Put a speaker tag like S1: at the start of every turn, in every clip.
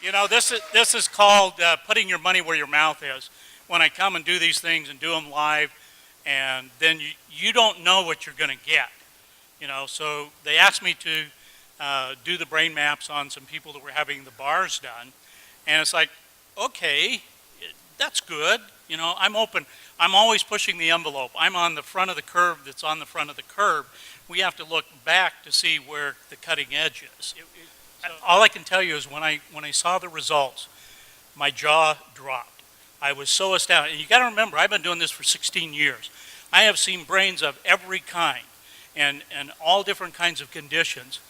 S1: You know, this is called putting your money where your mouth is. When I come and do these things and do them live, and then you don't know what you're going to get. You know, so they asked me to do the brain maps on some people that were having the bars done, and it's like, okay, that's good. You know, I'm open. I'm always pushing the envelope. I'm on the front of the curve that's on the front of the curve. We have to look back to see where the cutting edge is. All I can tell you is when I saw the results, my jaw dropped. I was so astounded. And you got to remember, I've been doing this for 16 years. I have seen brains of every kind and all different kinds of conditions.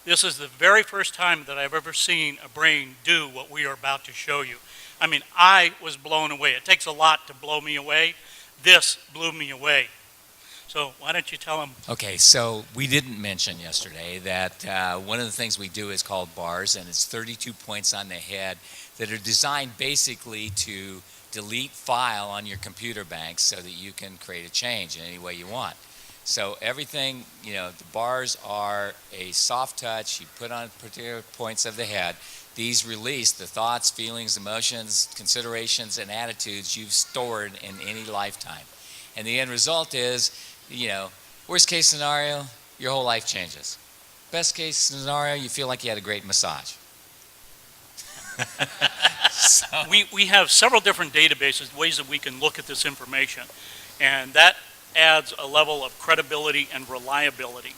S1: This is the very first time that I've ever seen a brain do what we are about to show you. I mean, I was blown away. It takes a lot to blow me away. This blew me away. So why don't you tell them?
S2: Okay, so we didn't mention yesterday that one of the things we do is called bars, and it's 32 points on the head that are designed basically to delete file on your computer bank so that you can create a change in any way you want. So everything, you know, the bars are a soft touch. You put on particular points of the head. These release the thoughts, feelings, emotions, considerations, and attitudes you've stored in any lifetime. And the end result is, you know, worst case scenario, your whole life changes. Best case scenario, you feel like you had a great massage.
S1: So. We have several different databases, ways that we can look at this information, and that adds a level of credibility and reliability.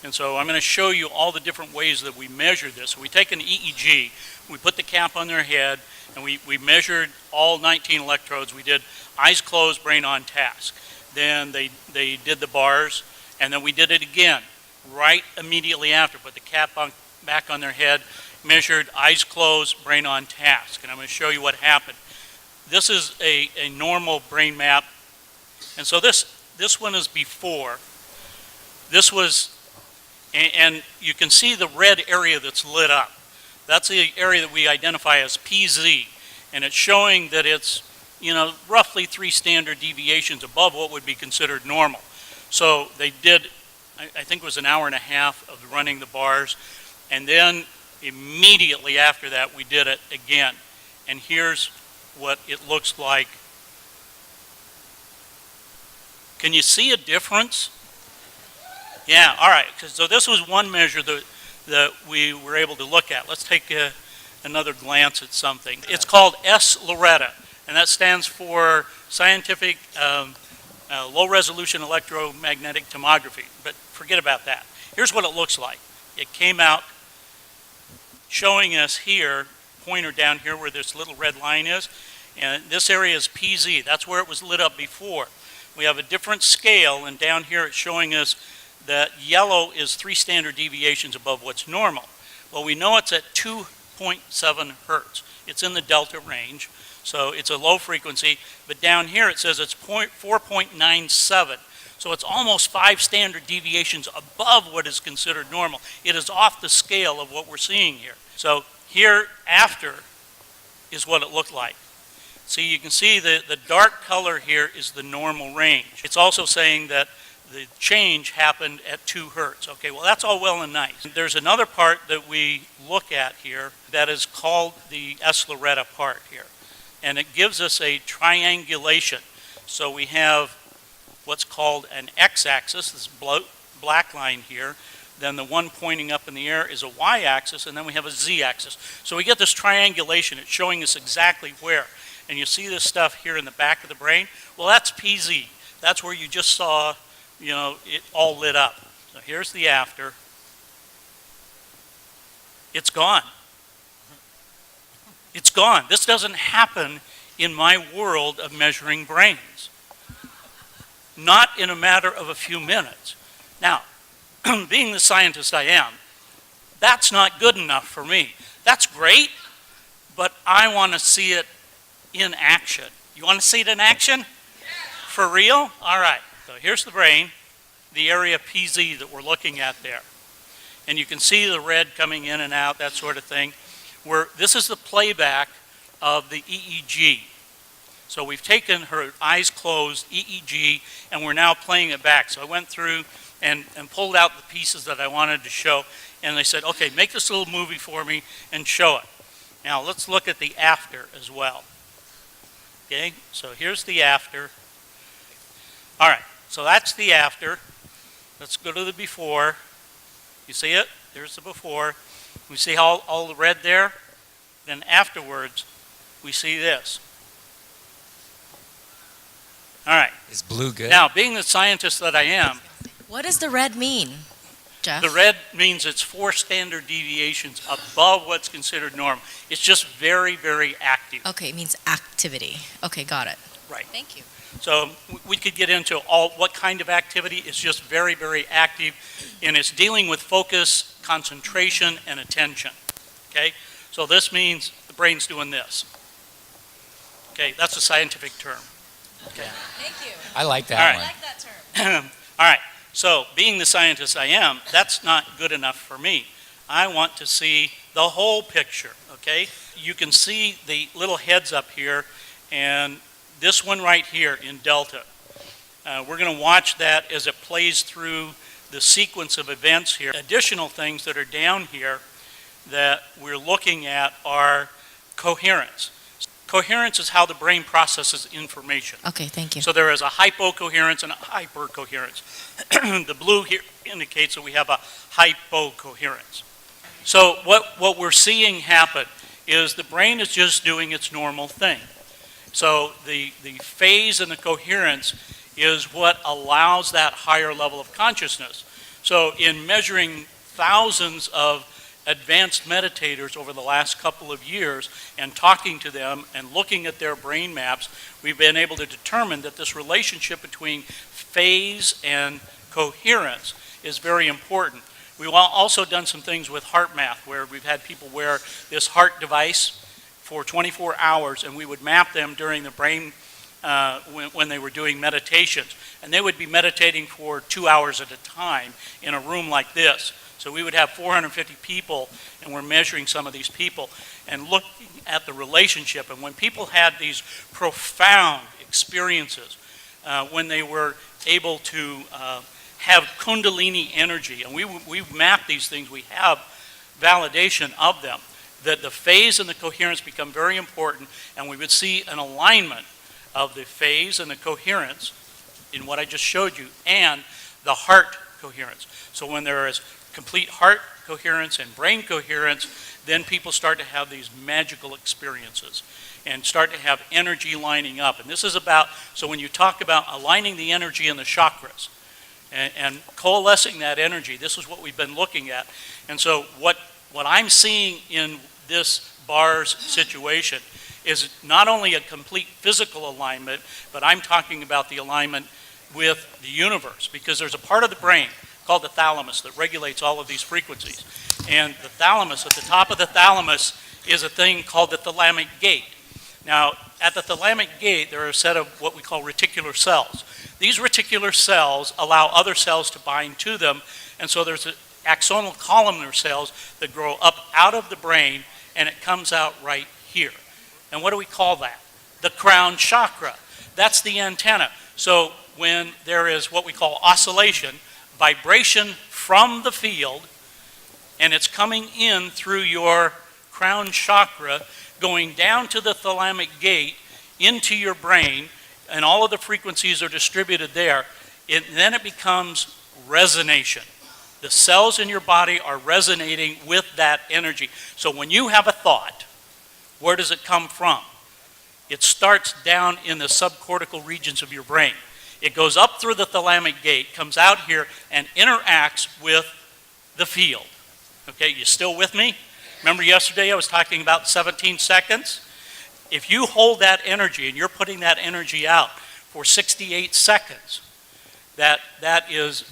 S1: And so I'm going to show you all the different ways that we measure this. So we take an EEG, we put the cap on their head, and we measured all 19 electrodes. We did eyes closed, brain on task. Then they did the bars, and then we did it again right immediately after. Put the cap back on their head, measured eyes closed, brain on task. And I'm going to show you what happened. This is a normal brain map. And so this one is before. This was, and you can see the red area that's lit up. That's the area that we identify as PZ. And it's showing that it's, you know, roughly 3 standard deviations above what would be considered normal. So they did, I think it was an hour and a half of running the bars. And then immediately after that, we did it again. And here's what it looks like. Can you see a difference? Yeah, all right. So this was one measure that we were able to look at. Let's take another glance at something. It's called S-Loretta, and that stands for Scientific Low-Resolution Electromagnetic Tomography. But forget about that. Here's what it looks like. It came out showing us here, pointer down here where this little red line is, and this area is PZ. That's where it was lit up before. We have a different scale, and down here it's showing us that yellow is 3 standard deviations above what's normal. Well, we know it's at 2.7 hertz. It's in the delta range, so it's a low frequency, but down here it says it's 4.97. So it's almost 5 standard deviations above what is considered normal. It is off the scale of what we're seeing here. So here after is what it looked like. See, you can see the dark color here is the normal range. It's also saying that the change happened at 2 hertz. Okay, well that's all well and nice. There's another part that we look at here that is called the S-Loretta part here. And it gives us a triangulation. So we have what's called an x-axis, this black line here. Then the one pointing up in the air is a y-axis, and then we have a z-axis. So we get this triangulation. It's showing us exactly where. And you see this stuff here in the back of the brain? Well, that's PZ. That's where you just saw, you know, it all lit up. So here's the after. It's gone. It's gone. This doesn't happen in my world of measuring brains. Not in a matter of a few minutes. Now, being the scientist I am, that's not good enough for me. That's great, but I want to see it in action. You want to see it in action? Yeah. For real? All right. So here's the brain, the area PZ that we're looking at there. And you can see the red coming in and out, that sort of thing. This is the playback of the EEG. So we've taken her eyes closed EEG, and we're now playing it back. So I went through and pulled out the pieces that I wanted to show, and they said, okay, make this little movie for me and show it. Now let's look at the after as well. Okay, so here's the after. All right, so that's the after. Let's go to the before. You see it? There's the before. We see all the red there. Then afterwards, we see this. All right.
S2: Is blue good?
S1: Now, being the scientist that I am,
S3: What does the red mean, Jeff?
S1: the red means it's 4 standard deviations above what's considered normal. It's just very, very active.
S3: Okay, it means activity. Okay, got it.
S1: Right.
S3: Thank you.
S1: So we could get into what kind of activity. It's just very, very active, and it's dealing with focus, concentration, and attention. Okay? So this means the brain's doing this. Okay, that's a scientific term. Okay.
S3: Thank you.
S2: I like that
S1: All right.
S2: one.
S3: like that term.
S1: All right, so being the scientist I am, that's not good enough for me. I want to see the whole picture, okay? You can see the little heads up here, and this one right here in delta. We're going to watch that as it plays through the sequence of events here. Additional things that are down here that we're looking at are coherence. Coherence is how the brain processes information.
S3: Okay, thank you.
S1: So there is a hypocoherence and a hypercoherence. The blue here indicates that we have a hypocoherence. So what we're seeing happen is the brain is just doing its normal thing. So the phase and the coherence is what allows that higher level of consciousness. So in measuring thousands of advanced meditators over the last couple of years and talking to them and looking at their brain maps, we've been able to determine that this relationship between phase and coherence is very important. We've also done some things with heart math where we've had people wear this heart device for 24 hours, and we would map them during the brain when they were doing meditations. And they would be meditating for 2 hours at a time in a room like this. So we would have 450 people, and we're measuring some of these people and looking at the relationship. And when people had these profound experiences, when they were able to have kundalini energy, and we've mapped these things, we have validation of them, that the phase and the coherence become very important, and we would see an alignment of the phase and the coherence in what I just showed you, and the heart coherence. So when there is complete heart coherence and brain coherence, then people start to have these magical experiences and start to have energy lining up. And this is about, so when you talk about aligning the energy in the chakras and coalescing that energy, this is what we've been looking at. And so what I'm seeing in this BARS situation is not only a complete physical alignment, but I'm talking about the alignment with the universe, because there's a part of the brain called the thalamus that regulates all of these frequencies. And the thalamus, at the top of the thalamus, is a thing called the thalamic gate. Now, at the thalamic gate, there are a set of what we call reticular cells. These reticular cells allow other cells to bind to them, and so there's axonal columnar cells that grow up out of the brain, and it comes out right here. And what do we call that? The crown chakra. That's the antenna. So when there is what we call oscillation, vibration from the field, and it's coming in through your crown chakra, going down to the thalamic gate, into your brain, and all of the frequencies are distributed there, then it becomes resonation. The cells in your body are resonating with that energy. So when you have a thought, where does it come from? It starts down in the subcortical regions of your brain. It goes up through the thalamic gate, comes out here, and interacts with the field. Okay, you still with me? Remember yesterday I was talking about 17 seconds? If you hold that energy and you're putting that energy out for 68 seconds, that is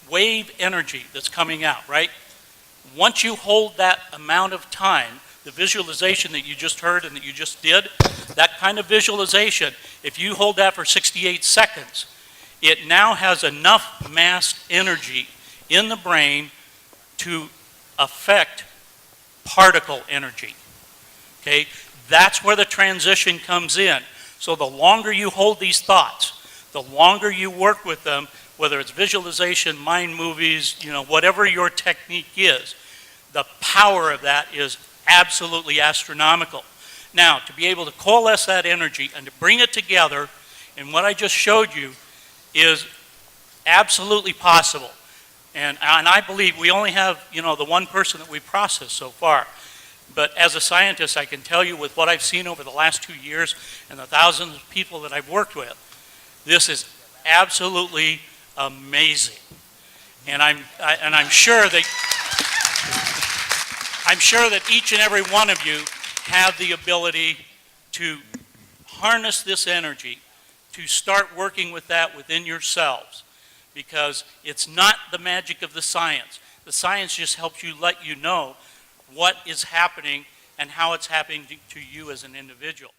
S1: wave energy that's coming out, right? Once you hold that amount of time, the visualization that you just heard and that you just did, that kind of visualization, if you hold that for 68 seconds, it now has enough mass energy in the brain to affect particle energy. Okay? That's where the transition comes in. So the longer you hold these thoughts, the longer you work with them, whether it's visualization, mind movies, whatever your technique is, the power of that is absolutely astronomical. Now, to be able to coalesce that energy and to bring it together in what I just showed you is absolutely possible. And I believe we only have, the one person that we've processed so far. But as a scientist, I can tell you with what I've seen over the last 2 years and the thousands of people that I've worked with, this is absolutely amazing. And I'm sure that each and every one of you have the ability to harness this energy, to start working with that within yourselves, because it's not the magic of the science. The science just helps you let you know what is happening and how it's happening to you as an individual.